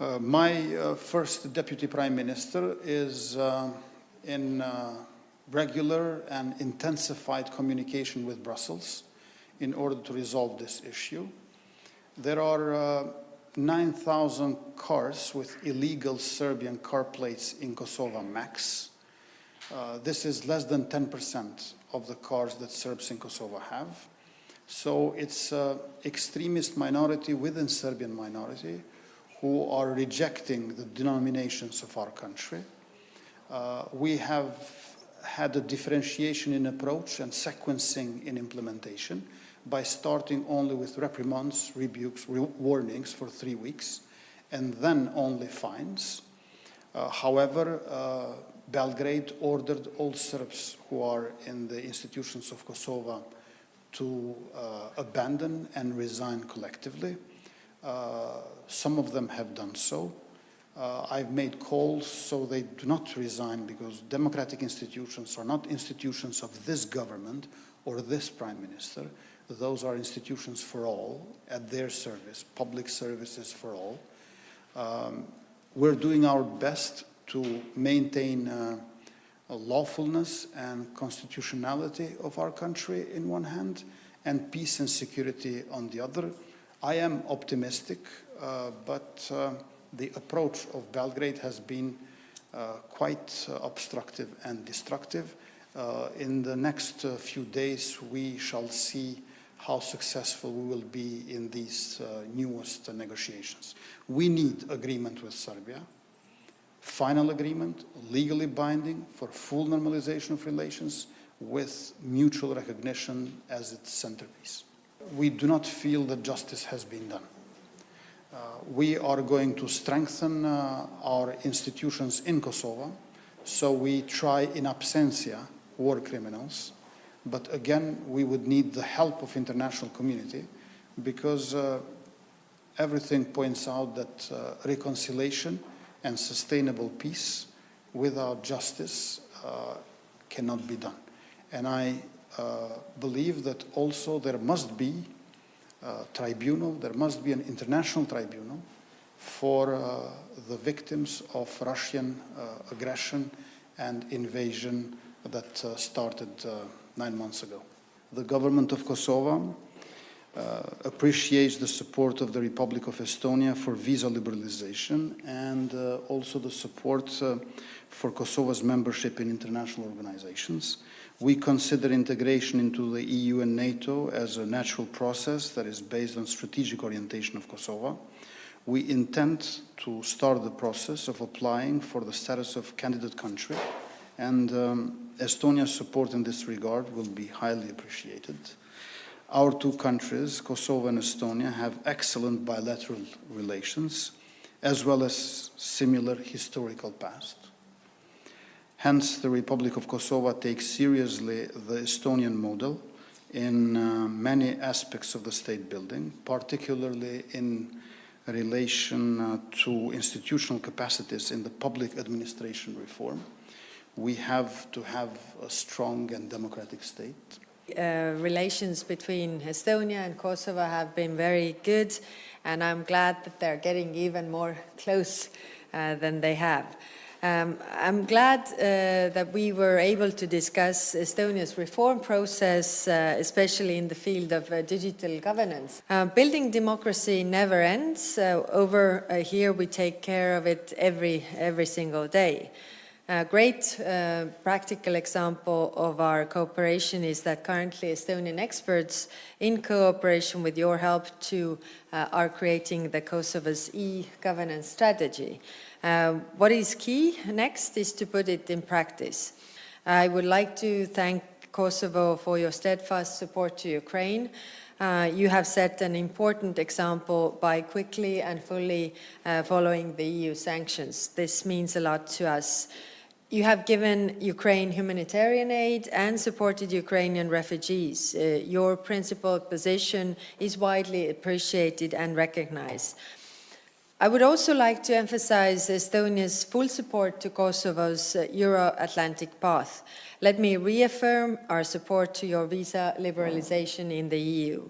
My first Deputy Prime Minister is in regular and intensified communication with Brussels in order to resolve this issue. There are 9,000 cars with illegal Serbian car plates in Kosova max. This is less than 10% of the cars that Serbs in Kosovo have. So it's an extremist minority within Serbian minority who are rejecting the denominations of our country. We have had a differentiation in approach and sequencing in implementation by starting only with reprimands, rebukes, warnings for 3 weeks, and then only fines. However, Belgrade ordered all Serbs who are in the institutions of Kosovo to abandon and resign collectively. Some of them have done so. I've made calls so they do not resign, because democratic institutions are not institutions of this government or this prime minister. Those are institutions for all, at their service, public services for all. We're doing our best to maintain lawfulness and constitutionality of our country in one hand, and peace and security on the other. I am optimistic, but the approach of Belgrade has been quite obstructive and destructive. In the next few days, we shall see how successful we will be in these newest negotiations. We need agreement with Serbia, final agreement, legally binding, for full normalization of relations with mutual recognition as its centerpiece. We do not feel that justice has been done. We are going to strengthen our institutions in Kosovo, so we try in absentia war criminals, but again we would need the help of international community, because everything points out that reconciliation and sustainable peace without justice cannot be done. And I believe that also there must be tribunal, there must be an international tribunal for the victims of Russian aggression and invasion that started 9 months ago. The government of Kosovo appreciates the support of the Republic of Estonia for visa liberalization, and also the support for Kosovo's membership in international organizations. We consider integration into the EU and NATO as a natural process that is based on strategic orientation of Kosovo. We intend to start the process of applying for the status of candidate country, and Estonia's support in this regard will be highly appreciated. Our two countries, Kosovo and Estonia, have excellent bilateral relations, as well as similar historical past. Hence, the Republic of Kosovo takes seriously the Estonian model in many aspects of the state building, particularly in relation to institutional capacities in the public administration reform. We have to have a strong and democratic state. Relations between Estonia and Kosovo have been very good, and I'm glad that they're getting even more close than they have. I'm glad that we were able to discuss Estonia's reform process, especially in the field of digital governance. Building democracy never ends. Over here we take care of it every single day. A great practical example of our cooperation is that currently Estonian experts, in cooperation with your help, are creating the Kosovo's e-governance strategy. What is key next is to put it in practice. I would like to thank Kosovo for your steadfast support to Ukraine. You have set an important example by quickly and fully following the EU sanctions. This means a lot to us. You have given Ukraine humanitarian aid and supported Ukrainian refugees. Your principled position is widely appreciated and recognized. I would also like to emphasize Estonia's full support to Kosovo's Euro-Atlantic path. Let me reaffirm our support to your visa liberalization in the EU.